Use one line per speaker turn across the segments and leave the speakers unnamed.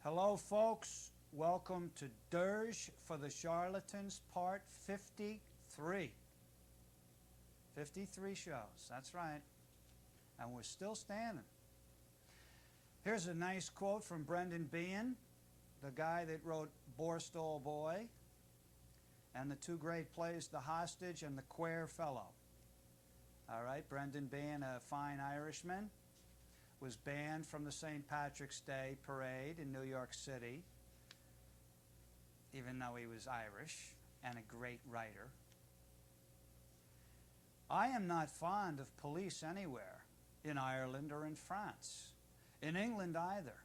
Hello, folks. Welcome to Dirge for the Charlatans, part 53. 53 shows, that's right. And we're still standing. Here's a nice quote from Brendan Behan, the guy that wrote Borstal Boy, and the two great plays, The Hostage and The Queer Fellow. All right, Brendan Behan, a fine Irishman, was banned from the St. Patrick's Day parade in New York City, even though he was Irish and a great writer. I am not fond of police anywhere, in Ireland or in France, in England either.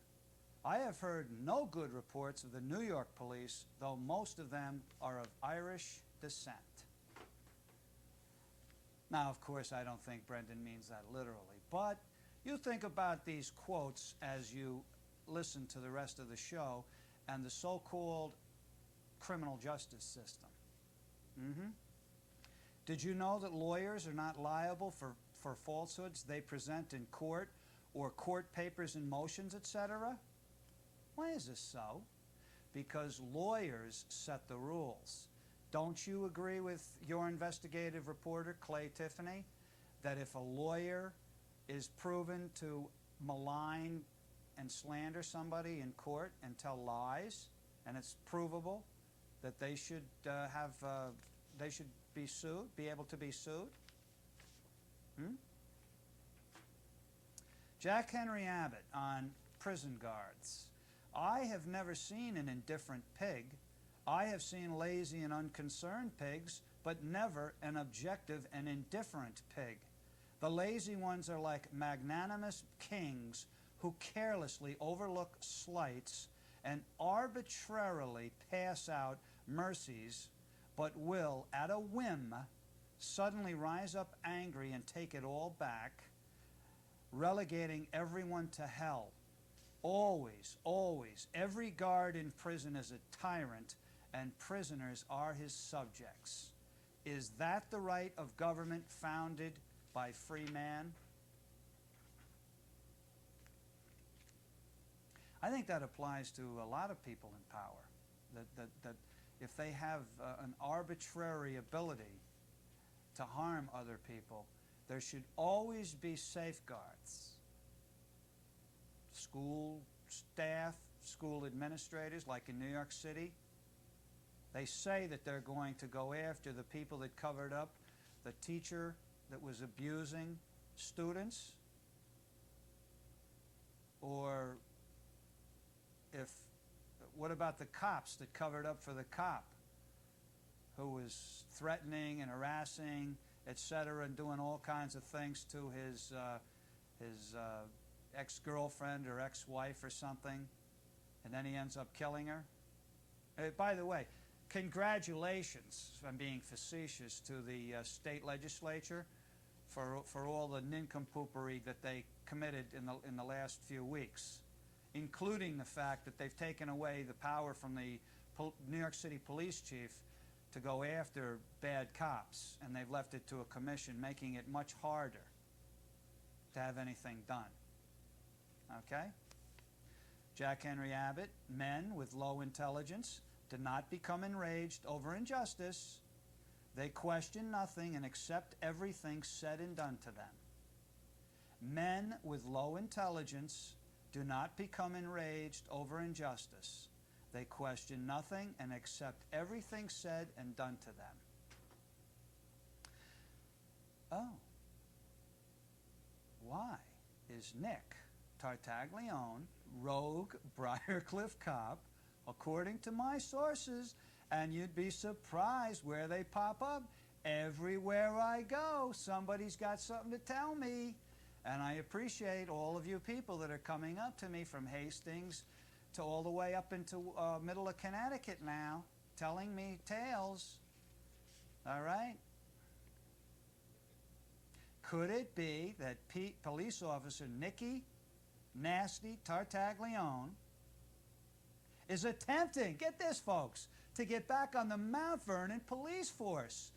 I have heard no good reports of the New York police, though most of them are of Irish descent. Now, of course, I don't think Brendan means that literally, but you think about these quotes as you listen to the rest of the show and the so-called criminal justice system. Did you know that lawyers are not liable for falsehoods they present in court or court papers and motions, etc.? Why is this so? Because lawyers set the rules. Don't you agree with your investigative reporter, Tiffany, that if a lawyer is proven to malign and slander somebody in court and tell lies, and it's provable that they should be sued, be able to be sued? Jack Henry Abbott on prison guards. I have never seen an indifferent pig. I have seen lazy and unconcerned pigs, but never an objective and indifferent pig. The lazy ones are like magnanimous kings who carelessly overlook slights and arbitrarily pass out mercies, but will, at a whim, suddenly rise up angry and take it all back, relegating everyone to hell. Always, always, every guard in prison is a tyrant, and prisoners are his subjects. Is that the right of government founded by free man? I think that applies to a lot of people in power, that if they have an arbitrary ability to harm other people, there should always be safeguards. School staff, school administrators, like in New York City, they say that they're going to go after the people that covered up the teacher that was abusing students, or what about the cops that covered up for the cop who was threatening and harassing, etc., and doing all kinds of things to his ex-girlfriend or ex-wife or something, and then he ends up killing her? By the way, congratulations, I'm being facetious, to the state legislature for all the nincompoopery that they committed in the last few weeks, including the fact that they've taken away the power from the New York City police chief to go after bad cops, and they've left it to a commission, making it much harder to have anything done. Okay? Jack Henry Abbott, men with low intelligence do not become enraged over injustice. They question nothing and accept everything said and done to them. Men with low intelligence do not become enraged over injustice. They question nothing and accept everything said and done to them. Oh. Why is Nick Tartaglione, rogue Briarcliff cop, according to my sources, and you'd be surprised where they pop up? Everywhere I go, somebody's got something to tell me. And I appreciate all of you people that are coming up to me from Hastings to all the way up into middle of Connecticut now, telling me tales. All right? Could it be that police officer Nicky Nasty Tartaglione is attempting, get this folks, to get back on the Mount Vernon police force?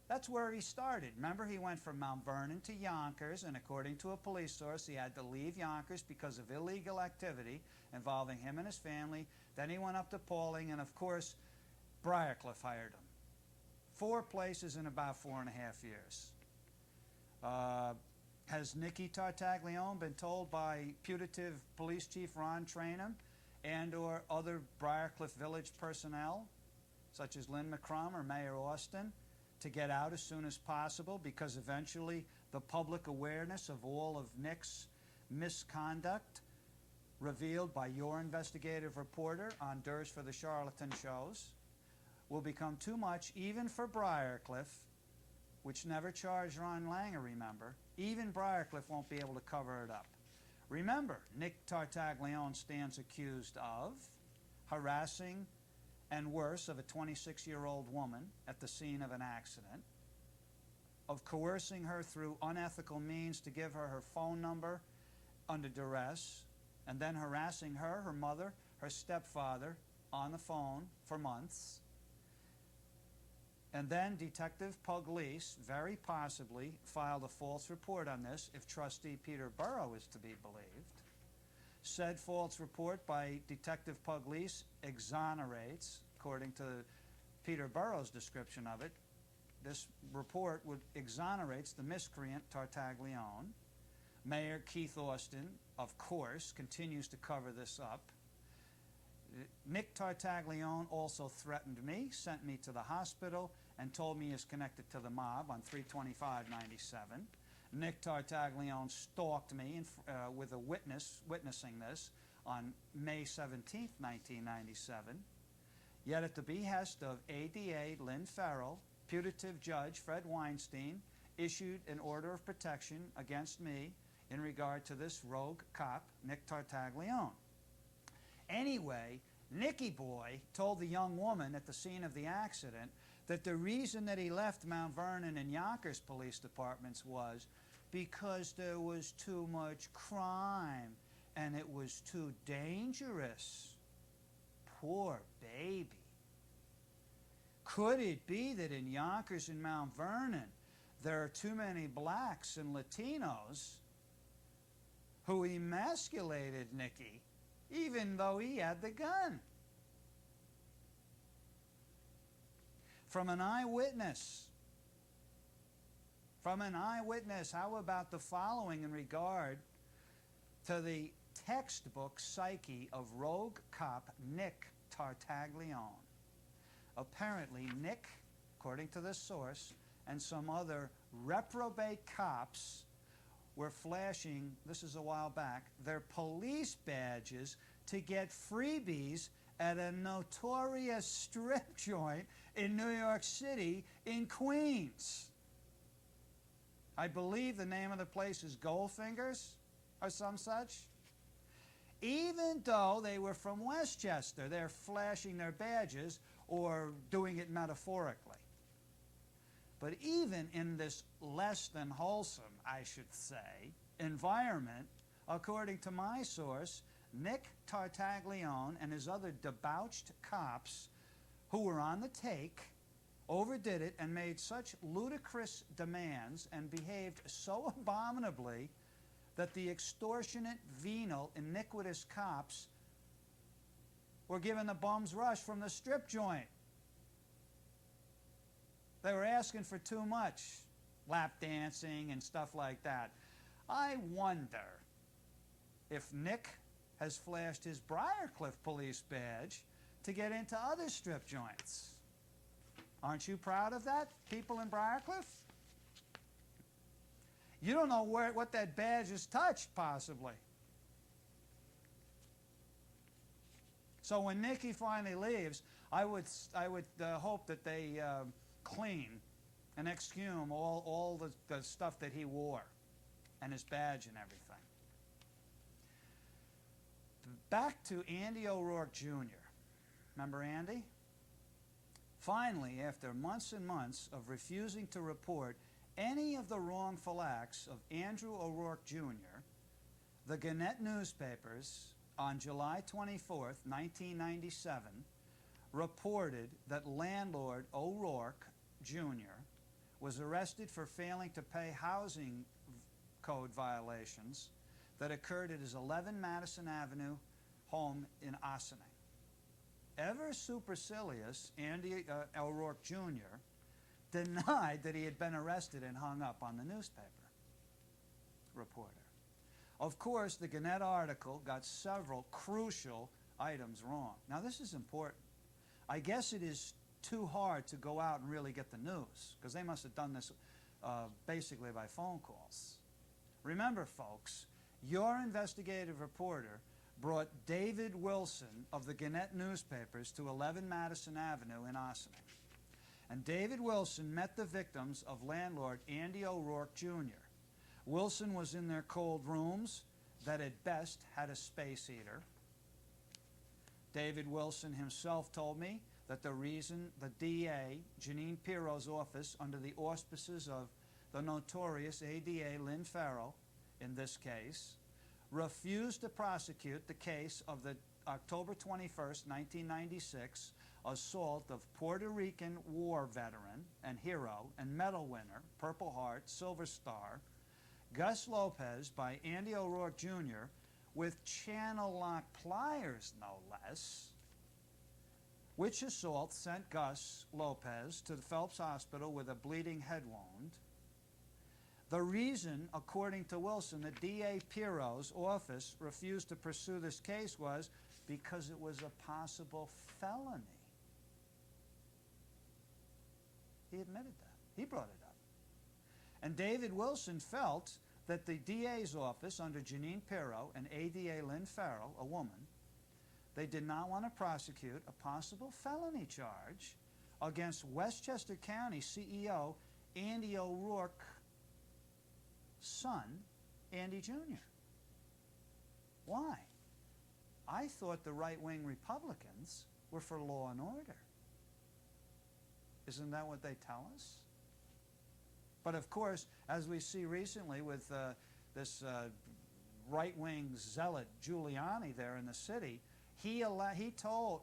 That's where he started. Remember, he went from Mount Vernon to Yonkers, and according to a police source, he had to leave Yonkers because of illegal activity involving him and his family. Then he went up to Paulding, and of course, Briarcliff hired him. 4 places in about 4.5 years. Has Nicky Tartaglione been told by putative police chief Ron Trainum and or other Briarcliff Village personnel, such as Lynn McCrum or Mayor Austin, to get out as soon as possible, because eventually the public awareness of all of Nick's misconduct revealed by your investigative reporter on Dirge for the Charlatan shows will become too much even for Briarcliff, which never charged Ron Langer, remember. Even Briarcliff won't be able to cover it up. Remember, Nick Tartaglione stands accused of harassing and worse of a 26-year-old woman at the scene of an accident, of coercing her through unethical means to give her her phone number under duress, and then harassing her, her mother, her stepfather on the phone for months. And then Detective Pugliese very possibly filed a false report on this, if Trustee Peter Burrow is to be believed. Said false report by Detective Pugliese exonerates, according to Peter Burrow's description of it, this report exonerates the miscreant Tartaglione. Mayor Keith Austin, of course, continues to cover this up. Nick Tartaglione also threatened me, sent me to the hospital, and told me he is connected to the mob on 3/25/97. Nick Tartaglione stalked me with a witness witnessing this on May 17, 1997. Yet at the behest of ADA Lynn Farrell, putative judge Fred Weinstein issued an order of protection against me in regard to this rogue cop, Nick Tartaglione. Anyway, Nicky Boy told the young woman at the scene of the accident that the reason that he left Mount Vernon and Yonkers police departments was because there was too much crime and it was too dangerous. Poor baby. Could it be that in Yonkers and Mount Vernon there are too many blacks and Latinos who emasculated Nicky even though he had the gun? From an eyewitness. From an eyewitness, how about the following in regard to the textbook psyche of rogue cop Nick Tartaglione? Apparently, Nick, according to this source, and some other reprobate cops were flashing, this is a while back, their police badges to get freebies at a notorious strip joint in New York City in Queens. I believe the name of the place is Goldfingers or some such. Even though they were from Westchester, they're flashing their badges or doing it metaphorically. But even in this less than wholesome, I should say, environment, according to my source, Nick Tartaglione and his other debauched cops who were on the take overdid it and made such ludicrous demands and behaved so abominably that the extortionate, venal, iniquitous cops were given the bum's rush from the strip joint. They were asking for too much, lap dancing and stuff like that. I wonder if Nick has flashed his Briarcliff police badge to get into other strip joints. Aren't you proud of that, people in Briarcliff? You don't know what that badge has touched, possibly. So when Nicky finally leaves, I would hope that they clean and exhume all the stuff that he wore and his badge and everything. Back to Andy O'Rourke Jr. Remember Andy? Finally, after months and months of refusing to report any of the wrongful acts of Andrew O'Rourke Jr., the Gannett newspapers on July 24th, 1997, reported that landlord O'Rourke Jr. was arrested for failing to pay housing code violations that occurred at his 11 Madison Avenue home in Ossining. Ever supercilious Andy O'Rourke Jr. denied that he had been arrested and hung up on the newspaper reporter. Of course, the Gannett article got several crucial items wrong. Now, this is important. I guess it is too hard to go out and really get the news, because they must have done this basically by phone calls. Remember, folks, your investigative reporter brought David Wilson of the Gannett newspapers to 11 Madison Avenue in Ossining. And David Wilson met the victims of landlord Andy O'Rourke Jr. Wilson was in their cold rooms that at best had a space heater. David Wilson himself told me that the reason the DA, Jeanine Pirro's office, under the auspices of the notorious ADA Lynn Farrell, in this case, refused to prosecute the case of the October 21st, 1996 assault of Puerto Rican war veteran and hero and medal winner, Purple Heart, Silver Star, Gus Lopez by Andy O'Rourke Jr. with channel lock pliers, no less, which assault sent Gus Lopez to the Phelps Hospital with a bleeding head wound. The reason, according to Wilson, the DA Pirro's office refused to pursue this case was because it was a possible felony. He admitted that. He brought it up. And David Wilson felt that the DA's office under Jeanine Pirro and ADA Lynn Farrell, a woman, they did not want to prosecute a possible felony charge against Westchester County CEO Andy O'Rourke's son, Andy Jr. Why? I thought the right-wing Republicans were for law and order. Isn't that what they tell us? But of course, as we see recently with this right-wing zealot Giuliani there in the city, he told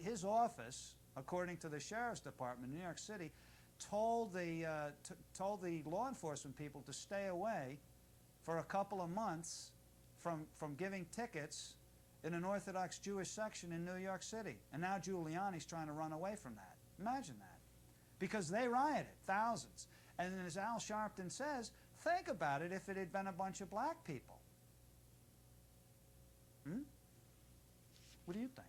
his office, according to the Sheriff's Department in New York City, told the law enforcement people to stay away for a couple of months from giving tickets in an Orthodox Jewish section in New York City. And now Giuliani's trying to run away from that. Imagine that. Because they rioted, thousands. And as Al Sharpton says, think about it if it had been a bunch of black people. What do you think?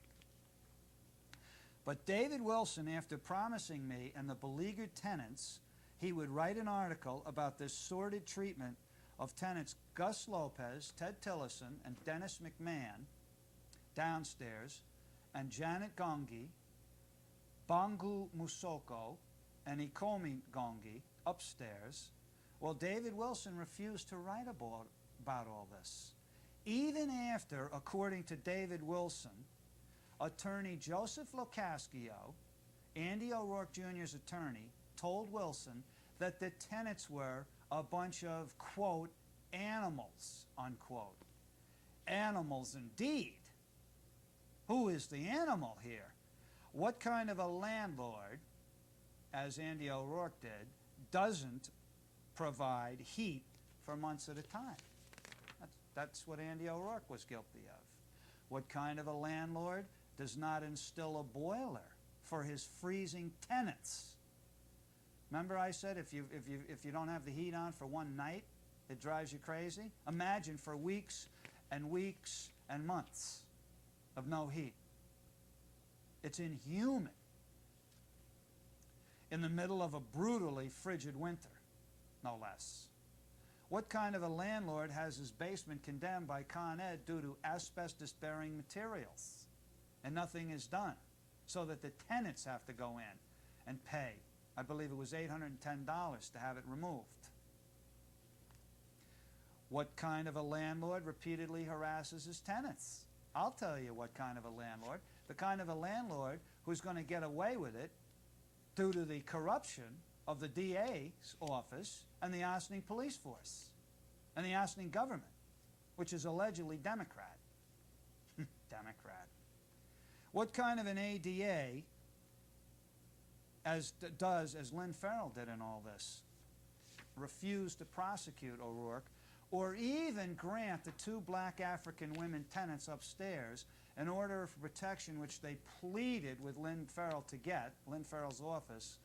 But David Wilson, after promising me and the beleaguered tenants he would write an article about this sordid treatment of tenants Gus Lopez, Ted Tillerson, and Dennis McMahon downstairs, and Janet Gongi, Bangu Musoko, and Ikomi Gongi upstairs, well, David Wilson refused to write about all this. Even after, according to David Wilson, attorney Joseph Locascio, Andy O'Rourke Jr.'s attorney, told Wilson that the tenants were a bunch of, quote, animals, unquote. Animals indeed. Who is the animal here? What kind of a landlord, as Andy O'Rourke did, doesn't provide heat for months at a time? That's what Andy O'Rourke was guilty of. What kind of a landlord does not instill a boiler for his freezing tenants? Remember I said if you don't have the heat on for one night, it drives you crazy? Imagine for weeks and weeks and months of no heat. It's inhuman in the middle of a brutally frigid winter, no less. What kind of a landlord has his basement condemned by Con Ed due to asbestos-bearing materials and nothing is done, so that the tenants have to go in and pay, I believe it was $810 to have it removed? What kind of a landlord repeatedly harasses his tenants? I'll tell you what kind of a landlord. The kind of a landlord who's going to get away with it due to the corruption of the DA's office and the Ossining police force and the Ossining government, which is allegedly Democrat. Democrat. What kind of an ADA does as Lynn Farrell did in all this? refused to prosecute O'Rourke or even grant the 2 black African women tenants upstairs an order of protection, which they pleaded with Lynn Farrell to get, Lynn Farrell's office.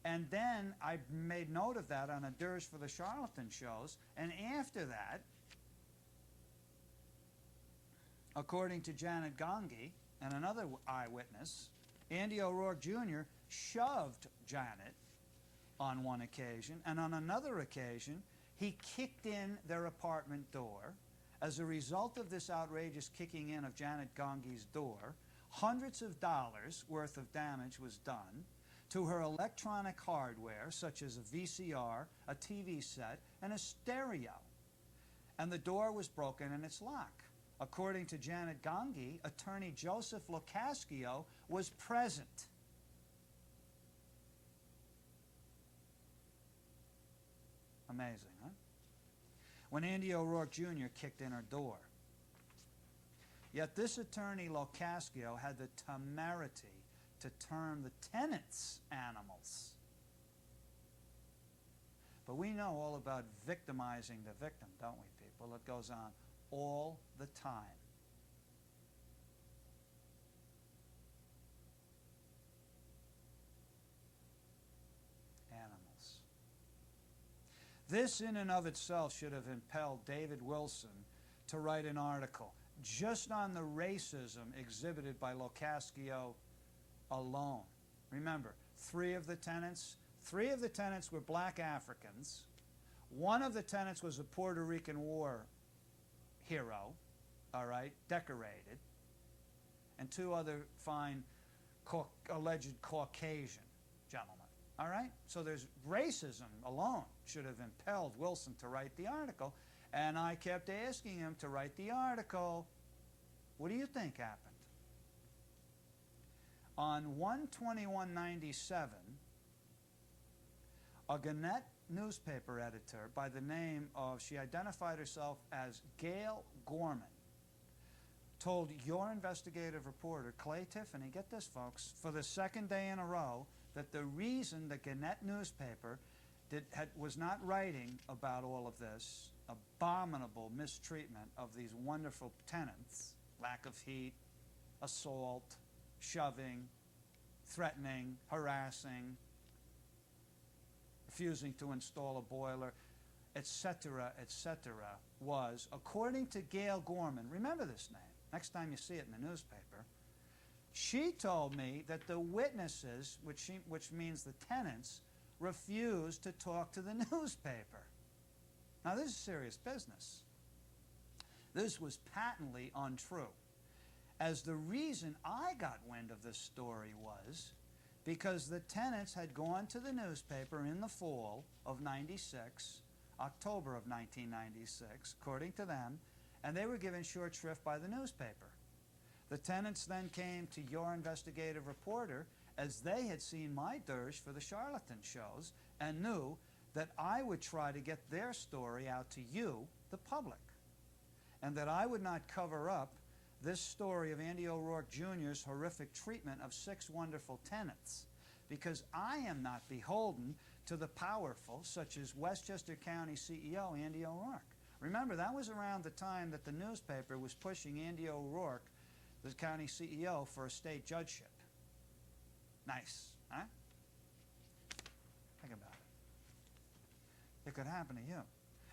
And then I made note of that on a Dirge for the Charlatans shows. And after that, according to Janet Gongi and another eyewitness, Andy O'Rourke Jr. shoved Janet on one occasion, and on another occasion, he kicked in their apartment door. As a result of this outrageous kicking in of Janet Gongi's door, hundreds of dollars worth of damage was done to her electronic hardware, such as a VCR, a TV set, and a stereo. And the door was broken in its lock. According to Janet Gongi, attorney Joseph Locascio was present. Amazing, huh? When Andy O'Rourke Jr. kicked in her door. Yet this attorney Locascio had the temerity to term the tenants animals. But we know all about victimizing the victim, don't we, people? It goes on all the time. Animals. This in and of itself should have impelled David Wilson to write an article just on the racism exhibited by Locascio alone. Remember, three of the tenants were black Africans. One of the tenants was a Puerto Rican war hero, all right, decorated, and 2 other fine alleged Caucasian gentlemen, all right? So there's racism alone should have impelled Wilson to write the article, and I kept asking him to write the article. What do you think happened? On 1/21/97, a Gannett newspaper editor by the name of, she identified herself as Gail Gorman, told your investigative reporter, Clay Tiffany, get this folks, for the 2nd day in a row, that the reason the Gannett newspaper was not writing about all of this abominable mistreatment of these wonderful tenants, lack of heat, assault, shoving, threatening, harassing, refusing to install a boiler, etc., was, according to Gail Gorman, remember this name, next time you see it in the newspaper, she told me that the witnesses, which means the tenants, refused to talk to the newspaper. Now this is serious business. This was patently untrue. As the reason I got wind of this story was because the tenants had gone to the newspaper in the fall of '96, October of 1996, according to them, and they were given short shrift by the newspaper. The tenants then came to your investigative reporter as they had seen my Dirge for the Charlatans shows and knew that I would try to get their story out to you, the public, and that I would not cover up this story of Andy O'Rourke Jr.'s horrific treatment of 6 wonderful tenants, because I am not beholden to the powerful, such as Westchester County CEO Andy O'Rourke. Remember, that was around the time that the newspaper was pushing Andy O'Rourke, the county CEO, for a state judgeship. Nice, huh? Think about it. It could happen to you.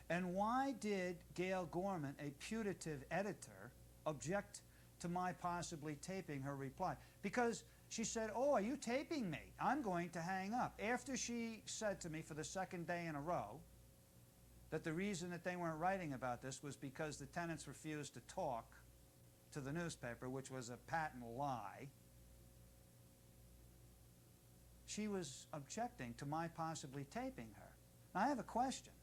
And why did Gail Gorman, a putative editor, object to my possibly taping her reply? Because she said, oh, are you taping me? I'm going to hang up. After she said to me for the 2nd day in a row that the reason that they weren't writing about this was because the tenants refused to talk to the newspaper, which was a patent lie, she was objecting to my possibly taping her. Now, I have a question.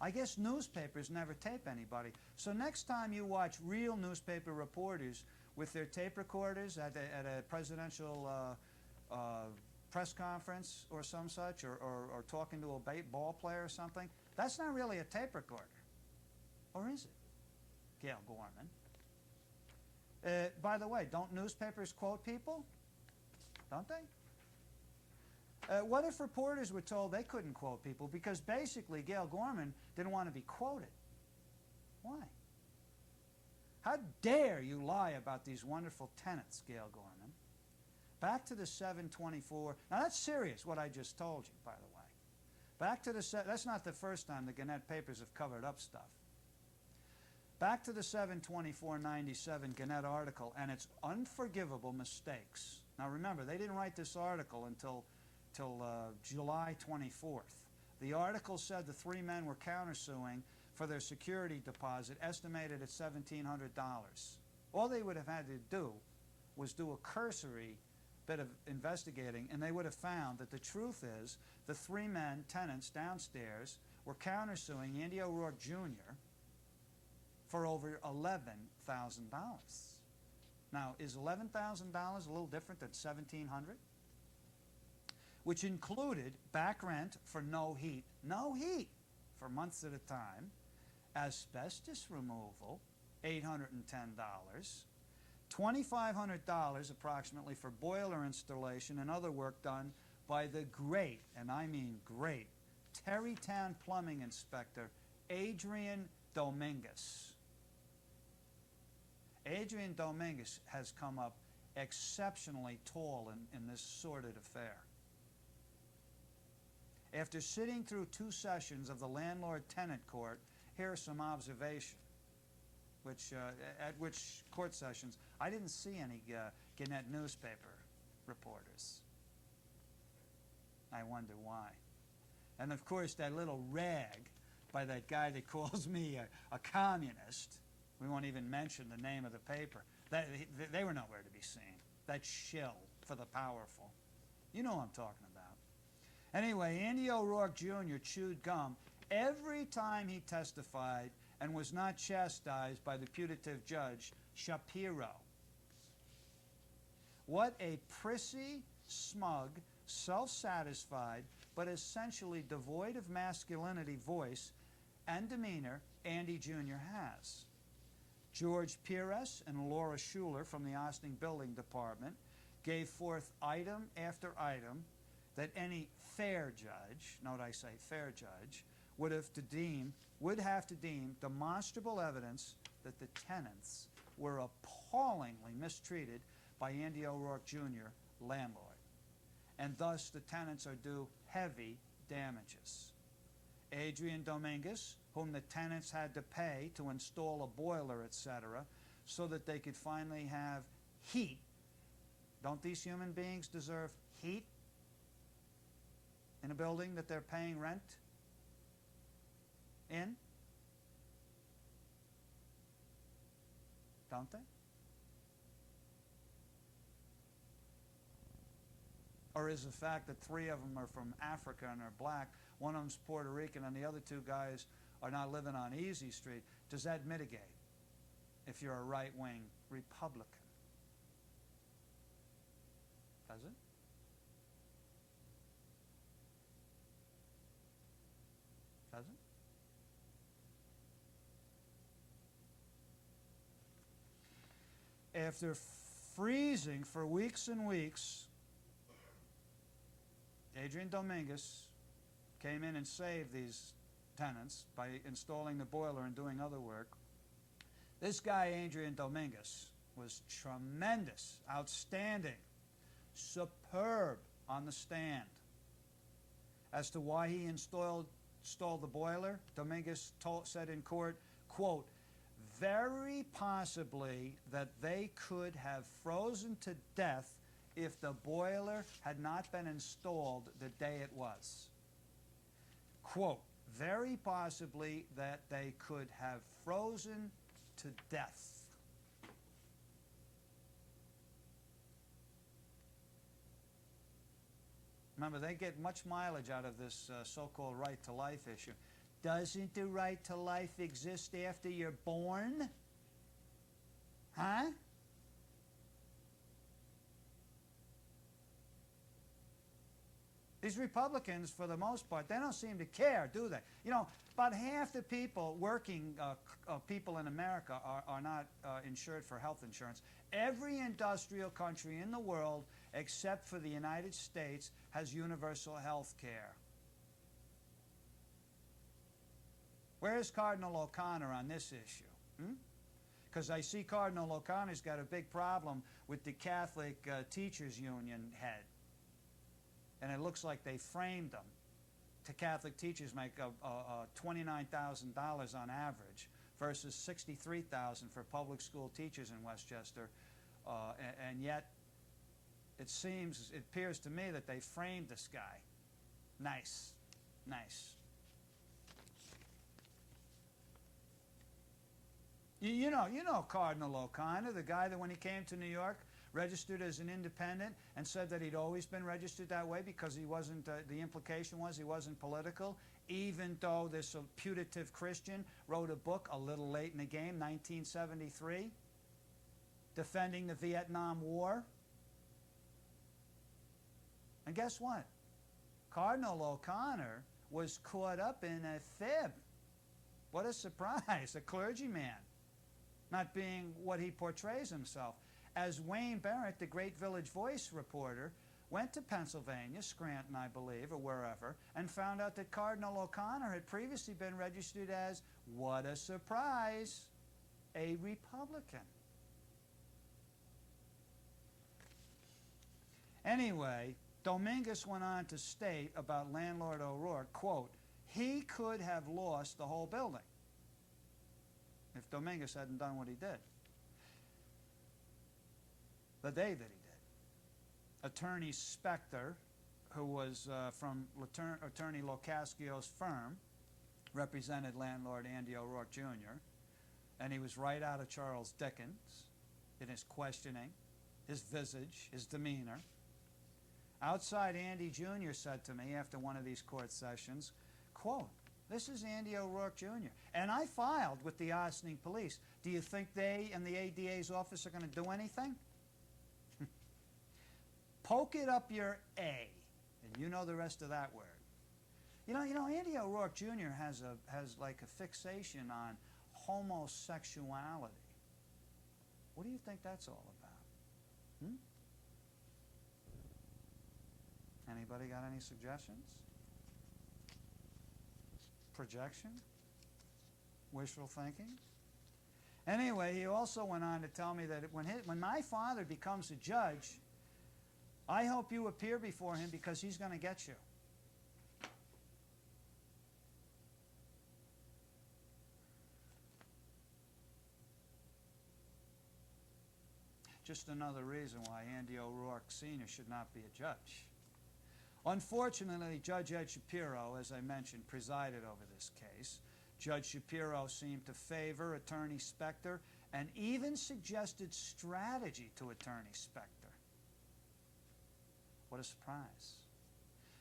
I guess newspapers never tape anybody. So next time you watch real newspaper reporters with their tape recorders at a presidential press conference or some such, or talking to a ball player or something, that's not really a tape recorder. Or is it? Gail Gorman. By the way, don't newspapers quote people? Don't they? What if reporters were told they couldn't quote people because basically Gail Gorman didn't want to be quoted? Why? How dare you lie about these wonderful tenants, Gail Gorman? Back to the 724. Now that's serious, what I just told you, by the way. Back to the, that's not the first time the Gannett papers have covered up stuff. Back to the 7/24/97 Gannett article and its unforgivable mistakes. Now remember, they didn't write this article until July 24th. The article said the three men were countersuing for their security deposit, estimated at $1,700. All they would have had to do was do a cursory bit of investigating, and they would have found that the truth is the three men, tenants downstairs, were countersuing Andy O'Rourke Jr. for over $11,000. Now, is $11,000 a little different than $1,700? Which included back rent for no heat for months at a time, asbestos removal, $810, $2,500 approximately for boiler installation and other work done by the great, and I mean great, Terrytown plumbing inspector Adrian Dominguez. Adrian Dominguez has come up exceptionally tall in this sordid affair. After sitting through 2 sessions of the landlord-tenant court, here are some observations, at which court sessions I didn't see any Gannett newspaper reporters. I wonder why. And of course that little rag by that guy that calls me a communist, we won't even mention the name of the paper, they were nowhere to be seen. That shill for the powerful. You know what I'm talking about. Anyway, Andy O'Rourke Jr. chewed gum every time he testified and was not chastised by the putative judge, Shapiro. What a prissy, smug, self-satisfied, but essentially devoid of masculinity voice and demeanor Andy Jr. has. George Pires and Laura Schuler from the Austin Building Department gave forth item after item that any fair judge, note I say fair judge, would have to deem demonstrable evidence that the tenants were appallingly mistreated by Andy O'Rourke Jr., landlord, and thus the tenants are due heavy damages. Adrian Dominguez, whom the tenants had to pay to install a boiler, etc., so that they could finally have heat. Don't these human beings deserve heat in a building that they're paying rent in? Don't they? Or is the fact that 3 of them are from Africa and are black, one of them's Puerto Rican, and the other 2 guys are not living on Easy Street, does that mitigate if you're a right-wing Republican? Does it? Does it? After freezing for weeks and weeks, Adrian Dominguez came in and saved these tenants by installing the boiler and doing other work. This guy, Adrian Dominguez, was tremendous, outstanding, superb on the stand. As to why he installed the boiler, Dominguez said in court, quote, very possibly that they could have frozen to death if the boiler had not been installed the day it was. Quote, very possibly that they could have frozen to death. Remember, they get much mileage out of this so-called right to life issue. Doesn't the right to life exist after you're born? Huh? These Republicans, for the most part, they don't seem to care, do they? You know, about half the people, working people in America, are not insured for health insurance. Every industrial country in the world, except for the United States, has universal health care. Where's Cardinal O'Connor on this issue? Because I see Cardinal O'Connor's got a big problem with the Catholic Teachers Union head. And it looks like they framed them. The Catholic teachers make $29,000 on average versus $63,000 for public school teachers in Westchester. And yet, it appears to me that they framed this guy. Nice, nice. You know Cardinal O'Connor, the guy that when he came to New York, registered as an independent and said that he'd always been registered that way because he wasn't, the implication was he wasn't political, even though this putative Christian wrote a book a little late in the game, 1973, defending the Vietnam War. And guess what? Cardinal O'Connor was caught up in a fib. What a surprise, a clergyman, not being what he portrays himself. As Wayne Barrett, the great Village Voice reporter, went to Pennsylvania, Scranton, I believe, or wherever, and found out that Cardinal O'Connor had previously been registered as, what a surprise, a Republican. Anyway, Dominguez went on to state about landlord O'Rourke, quote, he could have lost the whole building if Dominguez hadn't done what he did. The day that he did. Attorney Spector, who was from Attorney Locascio's firm, represented landlord Andy O'Rourke Jr., and he was right out of Charles Dickens in his questioning, his visage, his demeanor. Outside, Andy Jr. said to me after one of these court sessions, quote, this is Andy O'Rourke Jr. And I filed with the Ossining police. Do you think they and the ADA's office are going to do anything? Poke it up your A, and you know the rest of that word. You know, Andy O'Rourke Jr. has like a fixation on homosexuality. What do you think that's all about? Anybody got any suggestions? Projection? Wishful thinking? Anyway, he also went on to tell me that when my father becomes a judge, I hope you appear before him because he's going to get you. Just another reason why Andy O'Rourke Sr. should not be a judge. Unfortunately, Judge Ed Shapiro, as I mentioned, presided over this case. Judge Shapiro seemed to favor Attorney Spector and even suggested strategy to Attorney Spector. What a surprise.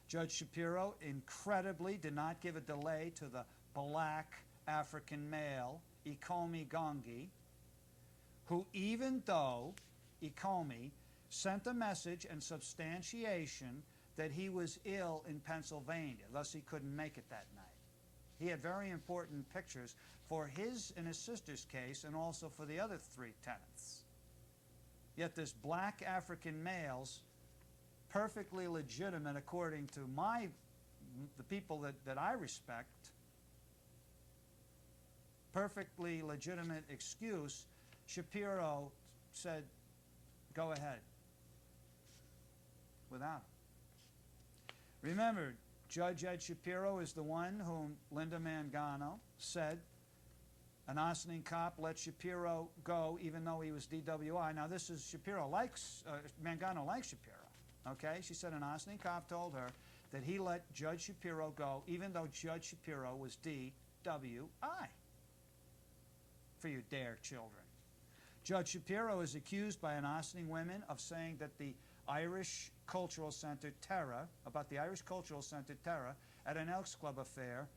Judge Shapiro incredibly did not give a delay to the black African male, Ikomi Gongi, who even though Ikomi sent a message and substantiation that he was ill in Pennsylvania, thus he couldn't make it that night. He had very important pictures for his and his sister's case and also for the other three tenants. Yet this black African male's perfectly legitimate, according to the people that I respect, perfectly legitimate excuse, Shapiro said, go ahead, without him. Remember, Judge Ed Shapiro is the one whom Linda Mangano said an Ossining cop let Shapiro go even though he was DWI. Now this is Mangano likes Shapiro. Okay, she said an Ossining cop told her that he let Judge Shapiro go even though Judge Shapiro was DWI. For you dare children. Judge Shapiro is accused by an Ossining women of saying that the Irish Cultural Center Terra, about the Irish Cultural Center Terra at an Elks Club affair,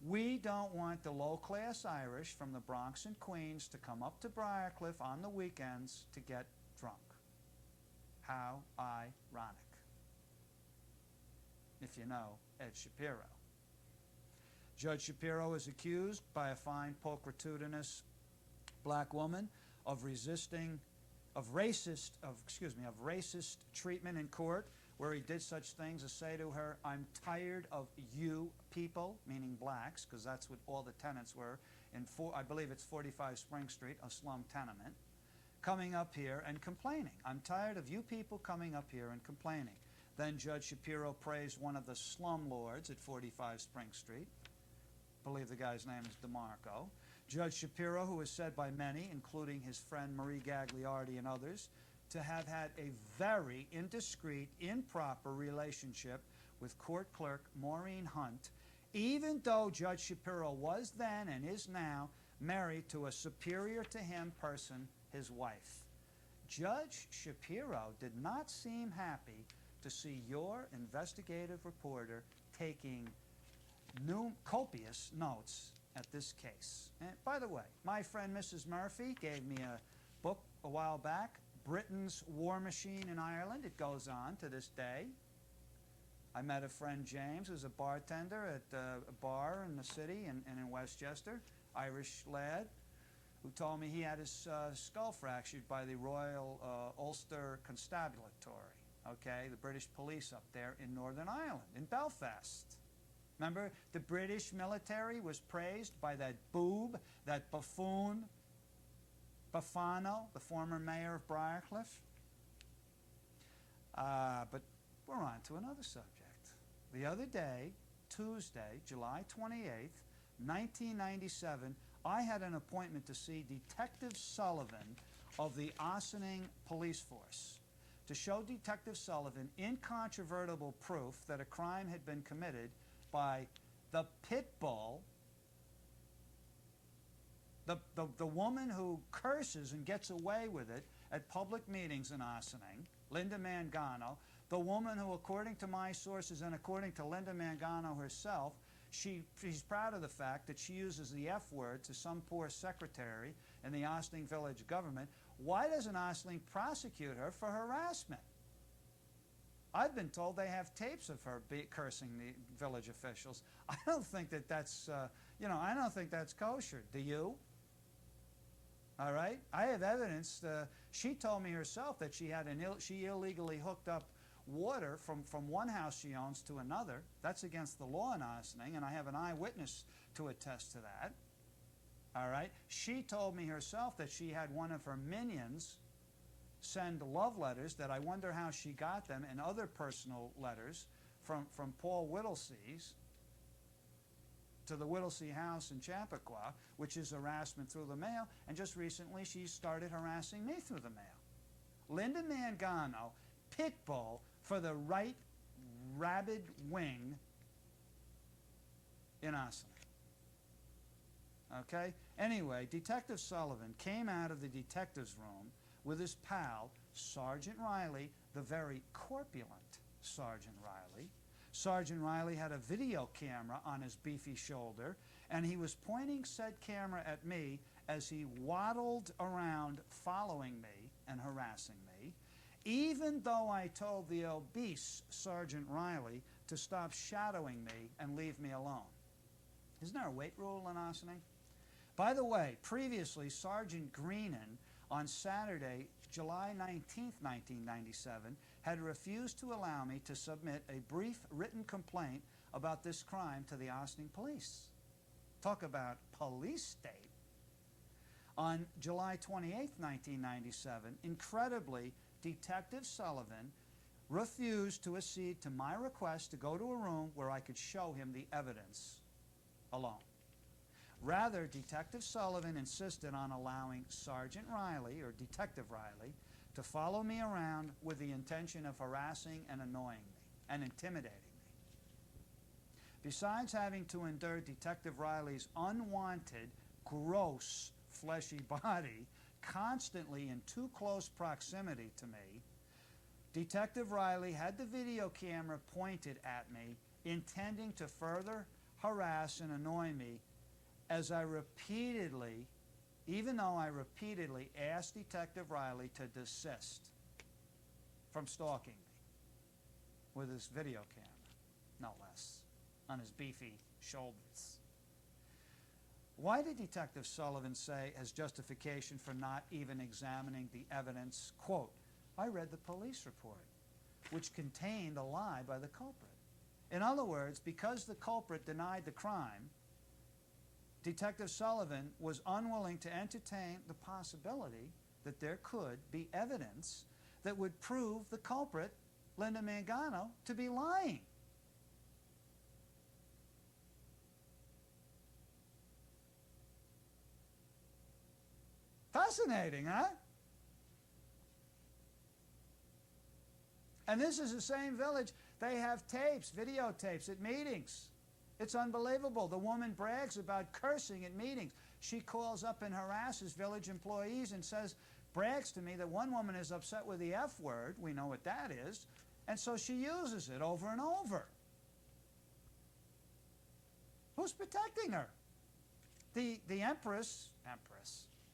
we don't want the low-class Irish from the Bronx and Queens to come up to Briarcliff on the weekends to get drunk. How ironic. if you know Ed Shapiro. Judge Shapiro is accused by a fine, pulchritudinous black woman of racist treatment in court, where he did such things as say to her, "I'm tired of you people," meaning blacks, because that's what all the tenants were in, I believe it's 45 Spring Street, a slum tenement, coming up here and complaining. "I'm tired of you people coming up here and complaining." Then Judge Shapiro praised one of the slumlords at 45 Spring Street. I believe the guy's name is DeMarco. Judge Shapiro, who is said by many, including his friend Marie Gagliardi and others, to have had a very indiscreet, improper relationship with court clerk Maureen Hunt, even though Judge Shapiro was then and is now married to a superior to him person, his wife. Judge Shapiro did not seem happy to see your investigative reporter taking copious notes at this case. And by the way, my friend Mrs. Murphy gave me a book a while back, Britain's War Machine in Ireland. It goes on to this day. I met a friend, James, who's a bartender at a bar in the city and in Westchester, Irish lad, who told me he had his skull fractured by the Royal Ulster Constabulary, okay, the British police up there in Northern Ireland, in Belfast. Remember, the British military was praised by that boob, that buffoon, Buffano, the former mayor of Briarcliff. But we're on to another subject. The other day, Tuesday, July 28th, 1997, I had an appointment to see Detective Sullivan of the Ossining Police Force to show Detective Sullivan incontrovertible proof that a crime had been committed by the pit bull, the woman who curses and gets away with it at public meetings in Ossining, Linda Mangano, the woman who, according to my sources and according to Linda Mangano herself, she's proud of the fact that she uses the F word to some poor secretary in the Ossining village government. Why doesn't Ossining prosecute her for harassment? I've been told they have tapes of her cursing the village officials. I don't think that that's, I don't think that's kosher. Do you? All right? I have evidence. She told me herself that she had she illegally hooked up water from one house she owns to another. That's against the law in Ossining, and I have an eyewitness to attest to that. All right? She told me herself that she had one of her minions send love letters that I wonder how she got them, and other personal letters from Paul Whittlesee's to the Whittlesey house in Chappaqua, which is harassment through the mail, and just recently she started harassing me through the mail. Linda Mangano, pit bull for the right rabid wing in Ossining. Okay? Anyway, Detective Sullivan came out of the detective's room with his pal, Sergeant Riley, the very corpulent Sergeant Riley. Sergeant Riley had a video camera on his beefy shoulder, and he was pointing said camera at me as he waddled around following me and harassing me, even though I told the obese Sergeant Riley to stop shadowing me and leave me alone. Isn't there a weight rule in Ossining? By the way, previously, Sergeant Greenan, on Saturday, July 19th, 1997, had refused to allow me to submit a brief written complaint about this crime to the Ossining police. Talk about police state. On July 28th, 1997, incredibly, Detective Sullivan refused to accede to my request to go to a room where I could show him the evidence alone. Rather, Detective Sullivan insisted on allowing Sergeant Riley, or Detective Riley, to follow me around with the intention of harassing and annoying me and intimidating me. Besides having to endure Detective Riley's unwanted, gross, fleshy body constantly in too close proximity to me, Detective Riley had the video camera pointed at me, intending to further harass and annoy me as I repeatedly, even though I repeatedly asked Detective Riley to desist from stalking me with his video camera. no less, on his beefy shoulders. Why did Detective Sullivan say as justification for not even examining the evidence, quote, I read the police report, which contained a lie by the culprit. In other words, because the culprit denied the crime, Detective Sullivan was unwilling to entertain the possibility that there could be evidence that would prove the culprit, Linda Mangano, to be lying. Fascinating, huh? And this is the same village. They have tapes, videotapes at meetings. It's unbelievable. The woman brags about cursing at meetings. She calls up and harasses village employees and brags to me that one woman is upset with the F word. We know what that is. And so she uses it over and over. Who's protecting her? The Empress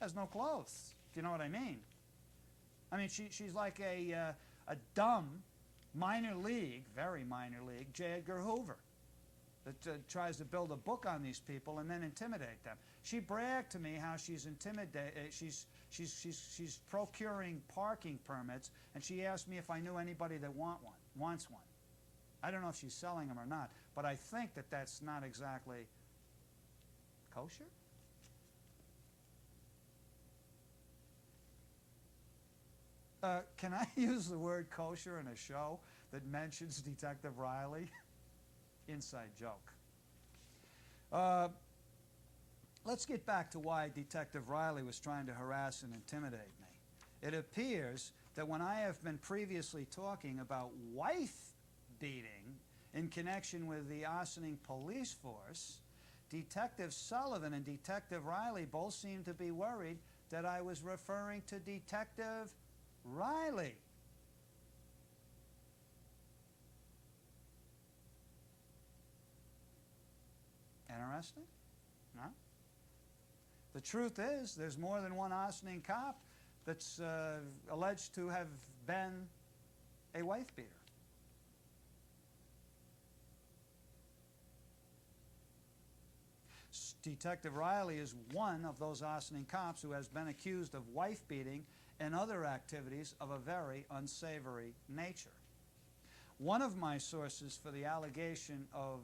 has no clothes, if you know what I mean. I mean, she's like a dumb minor league, very minor league, J. Edgar Hoover that tries to build a book on these people and then intimidate them. She bragged to me how she's she's procuring parking permits, and she asked me if I knew anybody that wants one. I don't know if she's selling them or not, but I think that that's not exactly kosher. Can I use the word kosher in a show that mentions Detective Riley? Inside joke. Let's get back to why Detective Riley was trying to harass and intimidate me. It appears that when I have been previously talking about wife beating in connection with the Ossining police force, Detective Sullivan and Detective Riley both seem to be worried that I was referring to Detective Riley. Interesting? No? The truth is, there's more than one Ossining cop that's alleged to have been a wife beater. Detective Riley is one of those Ossining cops who has been accused of wife beating and other activities of a very unsavory nature. One of my sources for the allegation of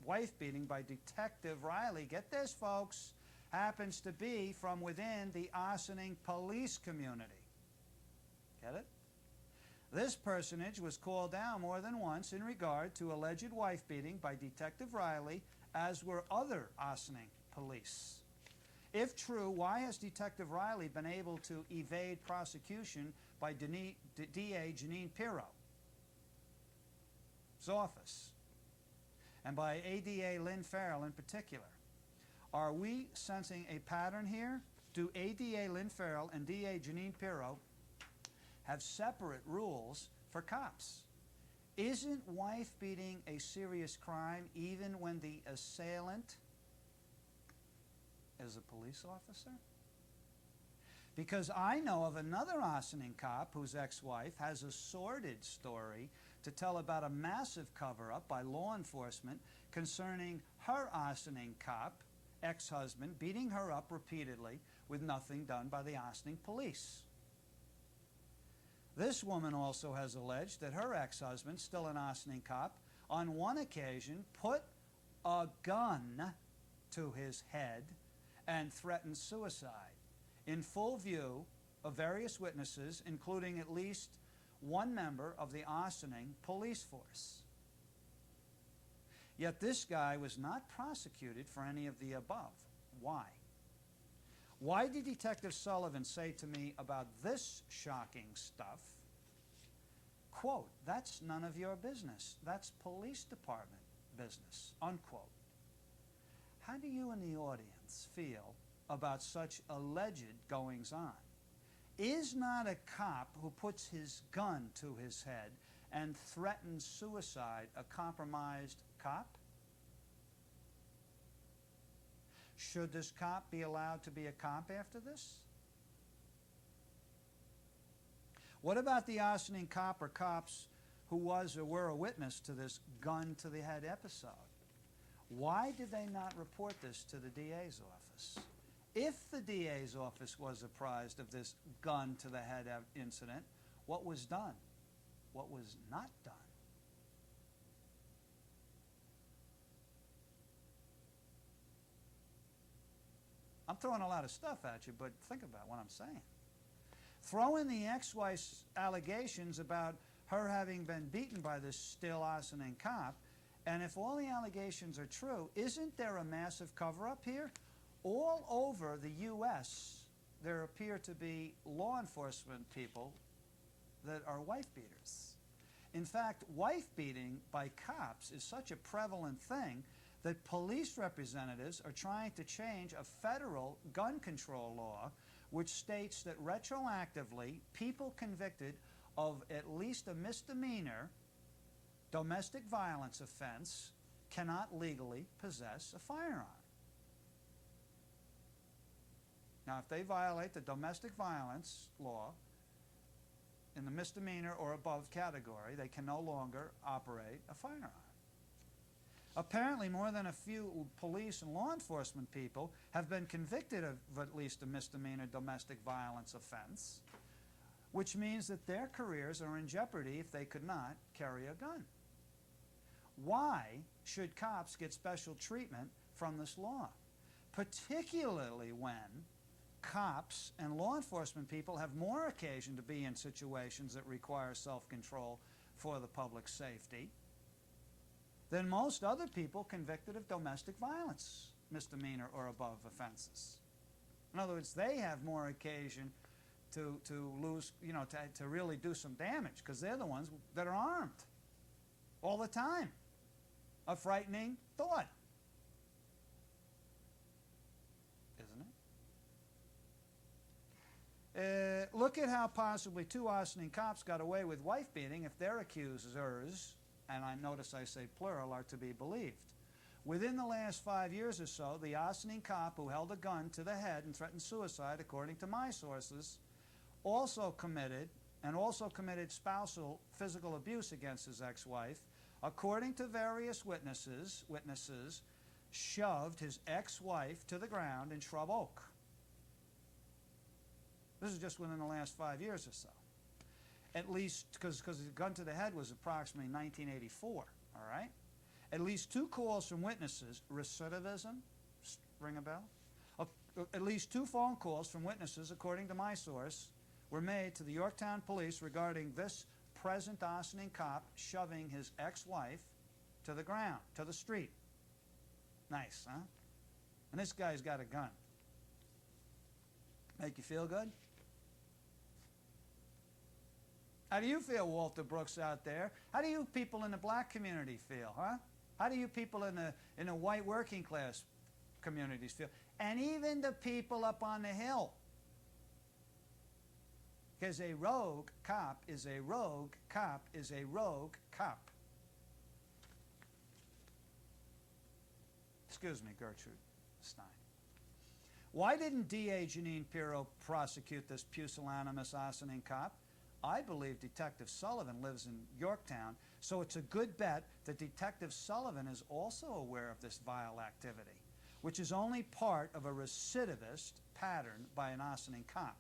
wife beating by Detective Riley, get this folks, happens to be from within the Ossining police community. Get it? This personage was called down more than once in regard to alleged wife beating by Detective Riley, as were other Ossining police. If true, why has Detective Riley been able to evade prosecution by DA Janine Pirro's office and by ADA Lynn Farrell in particular? Are we sensing a pattern here? Do ADA Lynn Farrell and DA Janine Pirro have separate rules for cops? Isn't wife beating a serious crime even when the assailant is a police officer? Because I know of another Ossining cop whose ex-wife has a sordid story to tell about a massive cover-up by law enforcement concerning her Ossining cop ex-husband beating her up repeatedly with nothing done by the Ossining police. This woman also has alleged that her ex-husband, still an Ossining cop, on one occasion put a gun to his head and threatened suicide in full view of various witnesses, including at least one member of the Ossining police force. Yet this guy was not prosecuted for any of the above. Why? Why did Detective Sullivan say to me about this shocking stuff, quote, that's none of your business, that's police department business, unquote? How do you in the audience feel about such alleged goings-on? Is not a cop who puts his gun to his head and threatens suicide a compromised cop? Should this cop be allowed to be a cop after this? What about the Ossining cop or cops who was or were a witness to this gun-to-the-head episode. Why did they not report this to the DA's office? If the DA's office was apprised of this gun-to-the-head incident, what was done? What was not done? I'm throwing a lot of stuff at you, but think about what I'm saying. Throw in the ex-wife's allegations about her having been beaten by this still arsoning cop, and if all the allegations are true, isn't there a massive cover-up here? All over the U.S., there appear to be law enforcement people that are wife beaters. In fact, wife beating by cops is such a prevalent thing that police representatives are trying to change a federal gun control law which states that retroactively people convicted of at least a misdemeanor domestic violence offense cannot legally possess a firearm. Now, if they violate the domestic violence law in the misdemeanor or above category, they can no longer operate a firearm. Apparently, more than a few police and law enforcement people have been convicted of at least a misdemeanor domestic violence offense, which means that their careers are in jeopardy if they could not carry a gun. Why should cops get special treatment from this law? Particularly when cops and law enforcement people have more occasion to be in situations that require self-control for the public's safety than most other people convicted of domestic violence, misdemeanor or above offenses. In other words, they have more occasion to lose, to really do some damage because they're the ones that are armed all the time. A frightening thought, isn't it? Look at how possibly two arsoning cops got away with wife beating if their accusers, and I notice I say plural, are to be believed. Within the last 5 years or so, the arsoning cop who held a gun to the head and threatened suicide, according to my sources, also committed spousal physical abuse against his ex-wife. According to various witnesses shoved his ex-wife to the ground in Shrub Oak. This is just within the last 5 years or so. At least, because the gun to the head was approximately 1984, all right? At least 2 calls from witnesses, recidivism, ring a bell? At least 2 phone calls from witnesses, according to my source, were made to the Yorktown police regarding this present arsoning cop shoving his ex-wife to the ground, to the street. Nice, huh? And this guy's got a gun. Make you feel good? How do you feel, Walter Brooks, out there? How do you people in the black community feel, huh? How do you people in the white working class communities feel? And even the people up on the hill. Because a rogue cop is a rogue cop is a rogue cop. Excuse me, Gertrude Stein. Why didn't D.A. Janine Pirro prosecute this pusillanimous arsoning cop? I believe Detective Sullivan lives in Yorktown, so it's a good bet that Detective Sullivan is also aware of this vile activity, which is only part of a recidivist pattern by an arsoning cop.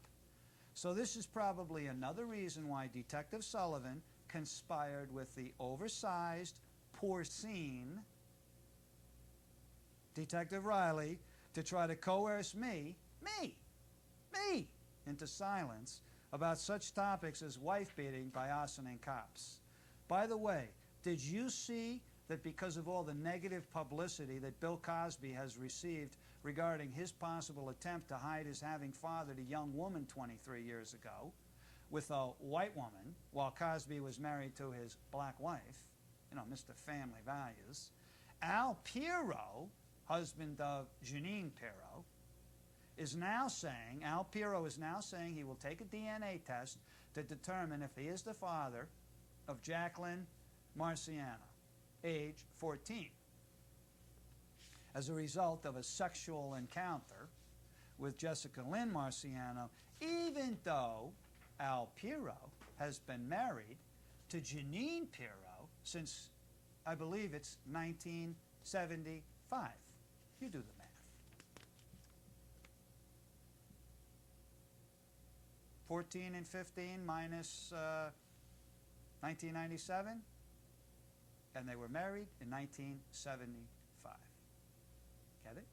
So this is probably another reason why Detective Sullivan conspired with the oversized, porcine Detective Riley to try to coerce me, into silence about such topics as wife beating by arsoning cops. By the way, did you see that because of all the negative publicity that Bill Cosby has received regarding his possible attempt to hide his having fathered a young woman 23 years ago with a white woman while Cosby was married to his black wife, Mr. Family Values, Al Pirro, husband of Janine Pirro, Al Pirro is now saying he will take a DNA test to determine if he is the father of Jacqueline Marciano, age 14, as a result of a sexual encounter with Jessica Lynn Marciano, even though Al Pirro has been married to Janine Pirro since, I believe it's 1975. You do the math. 14 and 15 minus 1997, and they were married in 1975. Get it?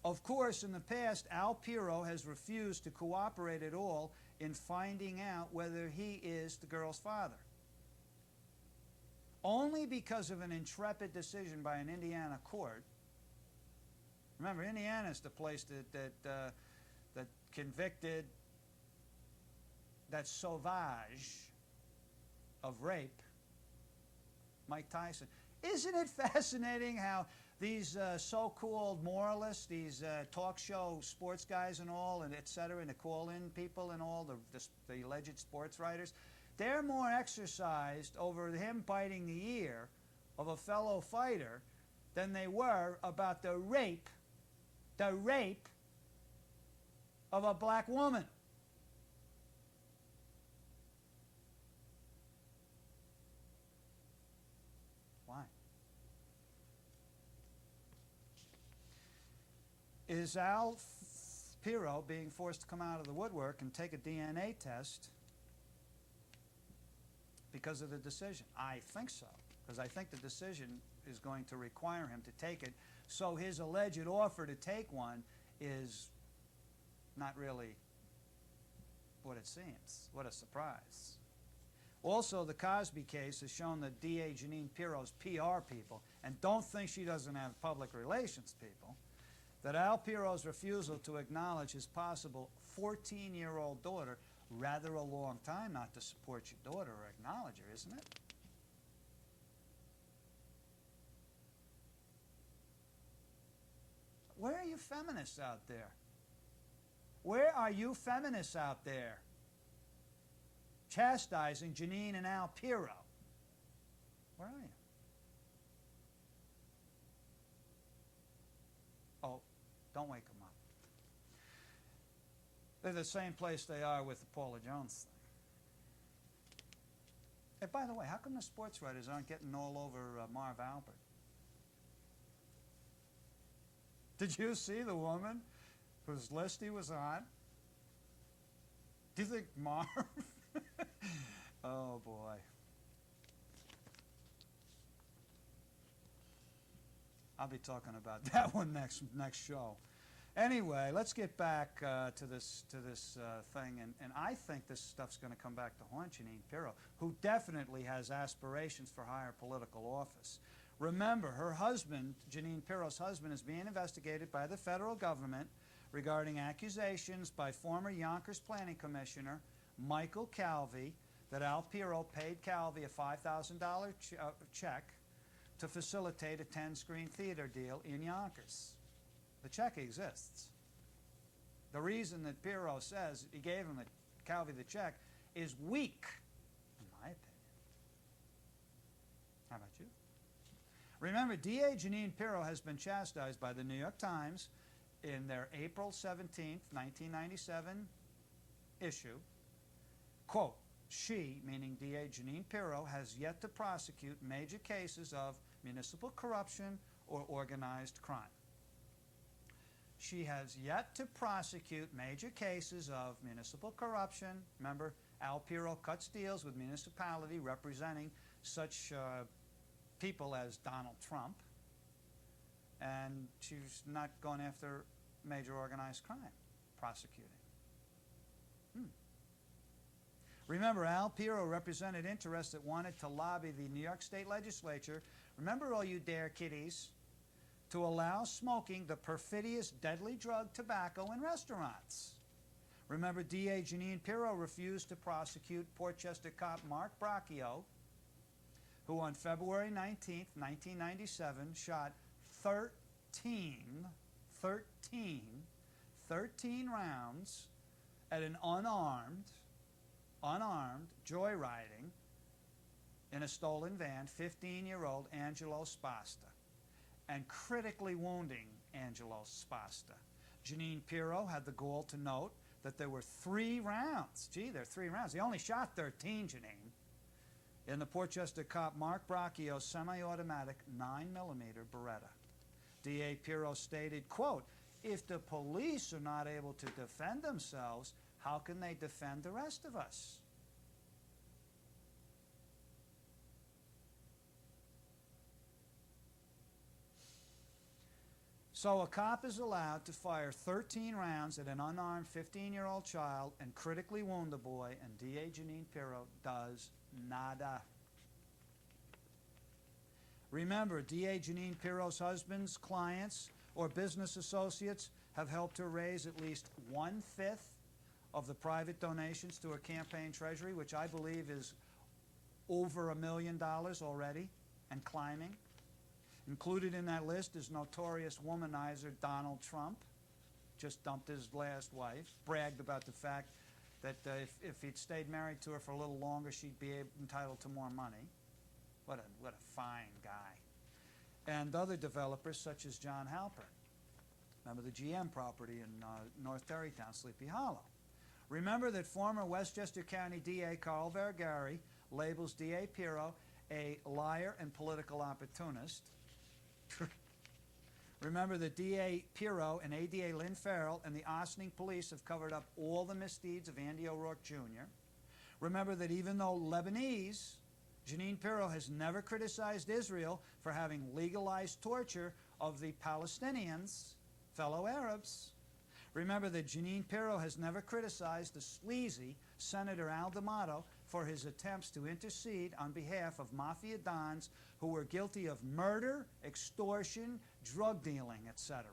Of course, in the past, Al Pirro has refused to cooperate at all in finding out whether he is the girl's father. Only because of an intrepid decision by an Indiana court. Remember, Indiana is the place that convicted that sauvage of rape, Mike Tyson. Isn't it fascinating how these so-called moralists, these talk show sports guys and all, and et cetera, and the call-in people and all, the alleged sports writers, they're more exercised over him biting the ear of a fellow fighter than they were about the rape of a black woman. Why? Is Al Pirro being forced to come out of the woodwork and take a DNA test because of the decision? I think so, because I think the decision is going to require him to take it, so his alleged offer to take one is not really what it seems. What a surprise. Also, the Cosby case has shown that DA Janine Pirro's PR people, and don't think she doesn't have public relations people, that Al Pirro's refusal to acknowledge his possible 14-year-old daughter, rather a long time not to support your daughter or acknowledge her, isn't it? Where are you feminists out there? Where are you feminists out there? Chastising Janine and Al Pirro. Where are you? Oh, don't wake them up. They're the same place they are with the Paula Jones thing. And by the way, how come the sports writers aren't getting all over Marv Albert? Did you see the woman whose list he was on? Do you think Marv? Oh, boy. I'll be talking about that one next show. Anyway, let's get back to this thing, and I think this stuff's going to come back to haunt Janine Pirro, who definitely has aspirations for higher political office. Remember, her husband, Janine Pirro's husband, is being investigated by the federal government regarding accusations by former Yonkers Planning Commissioner Michael Calvi that Al Pirro paid Calvi a $5,000 check to facilitate a 10-screen theater deal in Yonkers. The check exists. The reason that Pirro says he gave him Calvi the check is weak, in my opinion. How about you? Remember, DA Janine Pirro has been chastised by the New York Times in their April 17th, 1997 issue. Quote, she, meaning DA Janine Pirro, has yet to prosecute major cases of municipal corruption or organized crime. She has yet to prosecute major cases of municipal corruption. Remember, Al Pirro cuts deals with municipality representing such people as Donald Trump, and she's not going after major organized crime, prosecuting. Remember, Al Pirro represented interests that wanted to lobby the New York State Legislature, remember all you dare kiddies, to allow smoking the perfidious, deadly drug tobacco in restaurants. Remember, DA Janine Pirro refused to prosecute Portchester cop Mark Bracchio, who on February 19th, 1997, shot 13 rounds at an unarmed joyriding in a stolen van 15-year-old Angelo Spasta, and critically wounding Angelo Spasta. Janine Pirro had the gall to note that there were 3 rounds. Gee, there are 3 rounds. He only shot 13, Janine. in the Portchester cop Mark Bracchio's semi-automatic 9mm Beretta. D.A. Pirro stated, quote, "If the police are not able to defend themselves, how can they defend the rest of us?" So a cop is allowed to fire 13 rounds at an unarmed 15-year-old child and critically wound the boy, and D.A. Jeanine Pirro does nada. Remember, D.A. Jeanine Pirro's husband's clients or business associates have helped her raise at least 1/5 of the private donations to her campaign treasury, which I believe is over $1 million already and climbing. Included in that list is notorious womanizer Donald Trump. Just dumped his last wife, bragged about the fact that if he'd stayed married to her for a little longer, she'd be entitled to more money. What a fine guy. And other developers such as John Halpern. Remember the GM property in North Tarrytown, Sleepy Hollow. Remember that former Westchester County DA Carl Vergari labels D.A. Pirro a liar and political opportunist. Remember that D.A. Pirro and ADA Lynn Farrell and the Ossining police have covered up all the misdeeds of Andy O'Rourke Jr. Remember that even though Lebanese, Jeanine Pirro has never criticized Israel for having legalized torture of the Palestinians, fellow Arabs. Remember that Jeanine Pirro has never criticized the sleazy Senator Al D'Amato for his attempts to intercede on behalf of mafia dons who were guilty of murder, extortion, drug dealing, etc.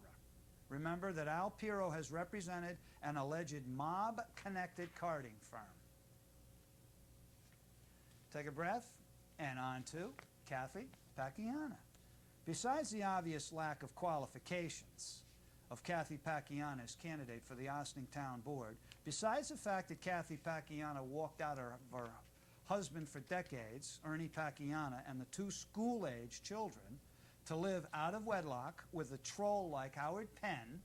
Remember that Al Pirro has represented an alleged mob-connected carding firm. Take a breath, and on to Kathy Pacchiana. Besides the obvious lack of qualifications of Kathy Pacchiana as candidate for the Ossining Town Board, besides the fact that Kathy Pacchiana walked out of her husband for decades, Ernie Pacchiana, and the 2 school-age children to live out of wedlock with a troll like Howard Penn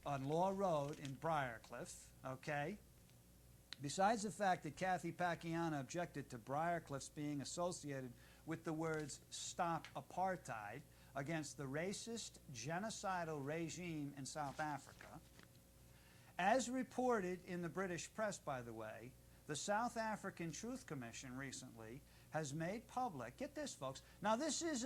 on Law Road in Briarcliff, okay? Besides the fact that Kathy Pacchiana objected to Briarcliff's being associated with the words "Stop Apartheid" against the racist, genocidal regime in South Africa. As reported in the British press, by the way, the South African Truth Commission recently has made public, get this folks, now this is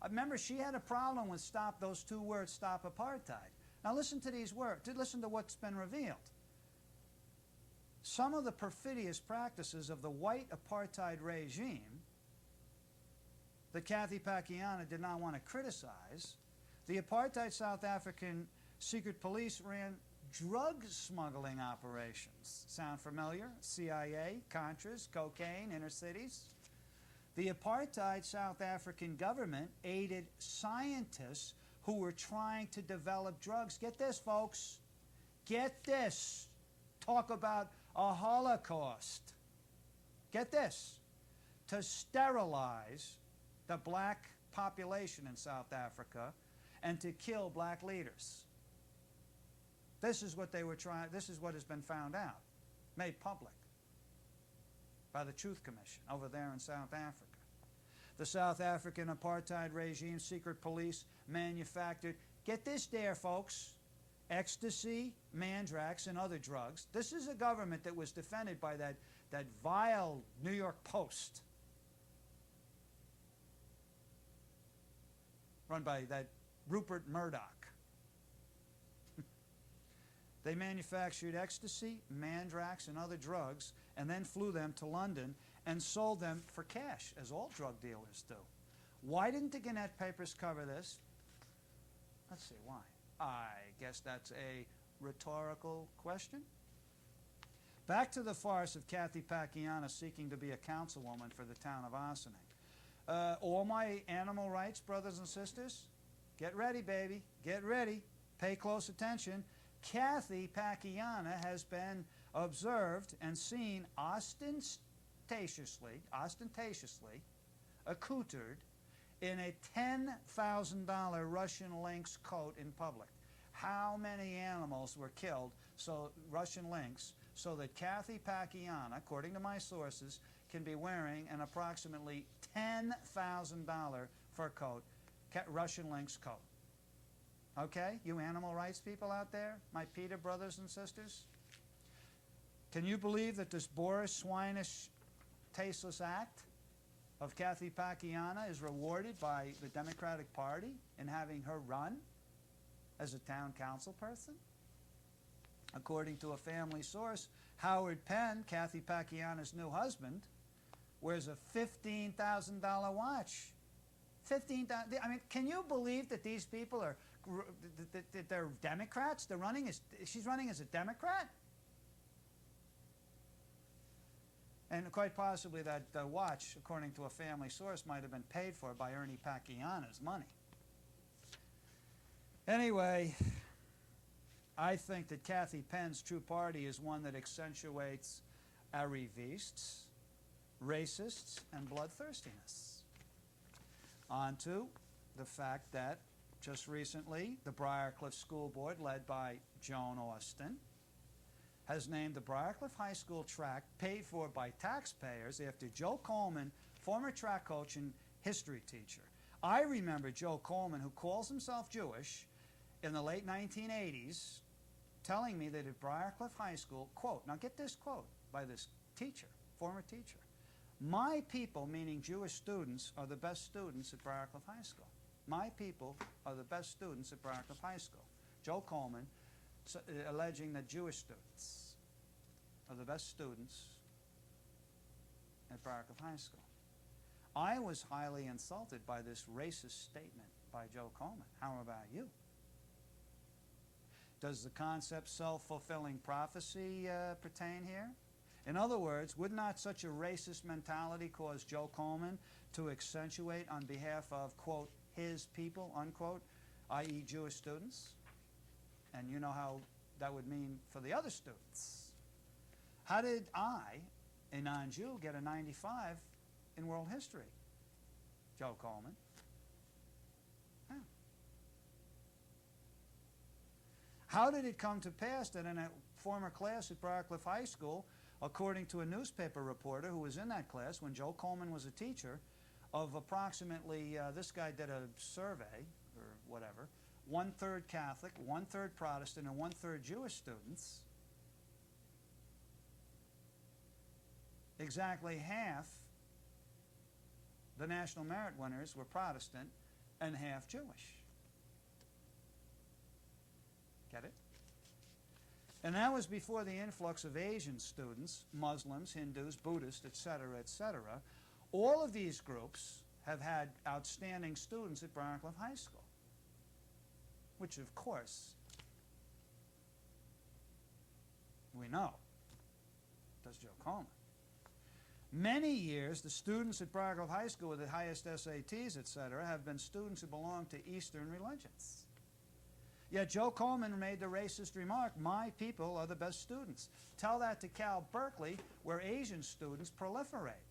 remember she had a problem with those 2 words, "Stop Apartheid." Now listen to these words, listen to what's been revealed. Some of the perfidious practices of the white apartheid regime that Kathy Pacchiana did not want to criticize, the apartheid South African secret police ran drug smuggling operations. Sound familiar? CIA, Contras, cocaine, inner cities. The apartheid South African government aided scientists who were trying to develop drugs. Get this, folks. Get this. Talk about a Holocaust. Get this. To sterilize the black population in South Africa and to kill black leaders. This is what they were trying, this is what has been found out, made public by the Truth Commission over there in South Africa. The South African apartheid regime secret police manufactured, get this there folks, ecstasy, mandrax, and other drugs. This is a government that was defended by that vile New York Post, run by that Rupert Murdoch. They manufactured ecstasy, mandrax, and other drugs, and then flew them to London and sold them for cash, as all drug dealers do. Why didn't the Gannett papers cover this? Let's see, why? I guess that's a rhetorical question. Back to the farce of Kathy Pacchiana seeking to be a councilwoman for the town of Ossining. All my animal rights brothers and sisters, get ready, baby, get ready, pay close attention. Kathy Pacchiana has been observed and seen ostentatiously accoutered in a $10,000 Russian lynx coat in public. How many animals were killed, Russian lynx, so that Kathy Pacchiana, according to my sources, can be wearing an approximately $10,000 fur coat, Russian lynx coat. Okay, you animal rights people out there, my PETA brothers and sisters? Can you believe that this boorish, swinish, tasteless act of Kathy Pacchiana is rewarded by the Democratic Party in having her run as a town council person? According to a family source, Howard Penn, Kathy Pacchiana's new husband, wears a $15,000 watch. $15,000. I mean, can you believe that these people are, that they're Democrats? They're running as, she's running as a Democrat? And quite possibly that watch, according to a family source, might have been paid for by Ernie Pacchiana's money. Anyway, I think that Kathy Penn's true party is one that accentuates arrivistes, racists, and bloodthirstiness. On to the fact that just recently the Briarcliff School Board, led by Joan Austin, has named the Briarcliff High School track, paid for by taxpayers, after Joe Coleman, former track coach and history teacher. I remember Joe Coleman, who calls himself Jewish, in the late 1980s, telling me that at Briarcliff High School, quote, now get this quote by this teacher, former teacher, "My people," meaning Jewish students, "are the best students at Briarcliff High School. My people are the best students at Briarcliff High School." Joe Coleman alleging that Jewish students are the best students at Briarcliff High School. I was highly insulted by this racist statement by Joe Coleman. How about you? Does the concept self-fulfilling prophecy pertain here? In other words, would not such a racist mentality cause Joe Coleman to accentuate on behalf of, quote, his people, unquote, i.e. Jewish students? And you know how that would mean for the other students. How did I, a non-Jew, get a 95 in world history? Joe Coleman. Yeah. How did it come to pass that in a former class at Briarcliff High School, according to a newspaper reporter who was in that class when Joe Coleman was a teacher, of approximately, this guy did a survey, or whatever, 1/3 Catholic, 1/3 Protestant, and 1/3 Jewish students, exactly half the national merit winners were Protestant and half Jewish. Get it? And that was before the influx of Asian students, Muslims, Hindus, Buddhists, etc., etc. All of these groups have had outstanding students at Briarcliff High School, which, of course, we know does Joe Coleman. Many years, the students at Briarcliff High School with the highest SATs, etc., have been students who belong to Eastern religions. Yet Joe Coleman made the racist remark, "My people are the best students." Tell that to Cal Berkeley, where Asian students proliferate.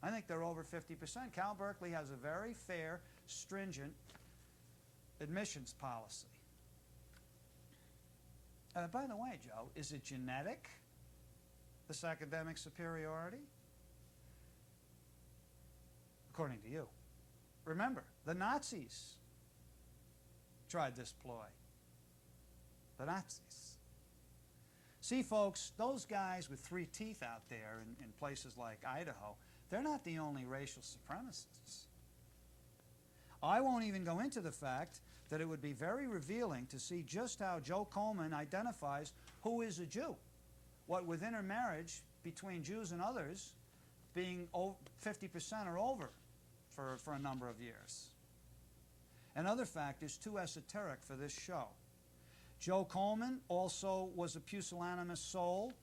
I think they're over 50%. Cal Berkeley has a very fair, stringent admissions policy. By the way, Joe, is it genetic, this academic superiority? According to you. Remember, the Nazis tried this ploy. The Nazis. See, folks, those guys with 3 teeth out there in places like Idaho, they're not the only racial supremacists. I won't even go into the fact that it would be very revealing to see just how Joe Coleman identifies who is a Jew. What with intermarriage between Jews and others being 50% or over for a number of years. Another fact is too esoteric for this show. Joe Coleman also was a pusillanimous soul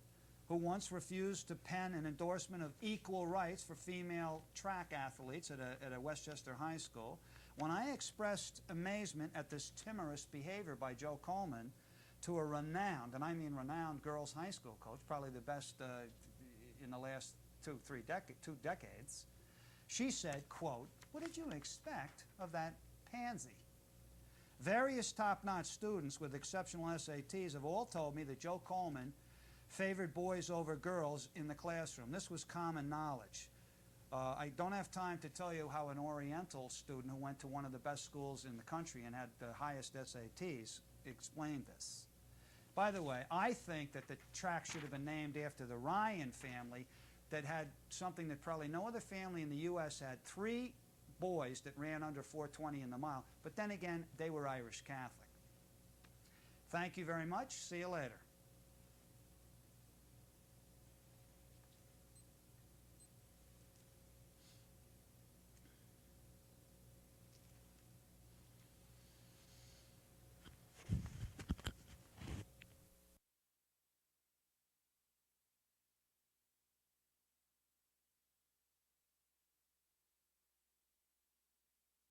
who once refused to pen an endorsement of equal rights for female track athletes at a Westchester high school. When I expressed amazement at this timorous behavior by Joe Coleman to a renowned, and I mean renowned, girls' high school coach, probably the best in the last two decades, she said, quote, "What did you expect of that pansy?" Various top-notch students with exceptional SATs have all told me that Joe Coleman favored boys over girls in the classroom. This was common knowledge. I don't have time to tell you how an Oriental student who went to one of the best schools in the country and had the highest SATs explained this. By the way, I think that the track should have been named after the Ryan family that had something that probably no other family in the U.S. had: 3 boys that ran under 4:20 in the mile. But then again, they were Irish Catholic. Thank you very much. See you later.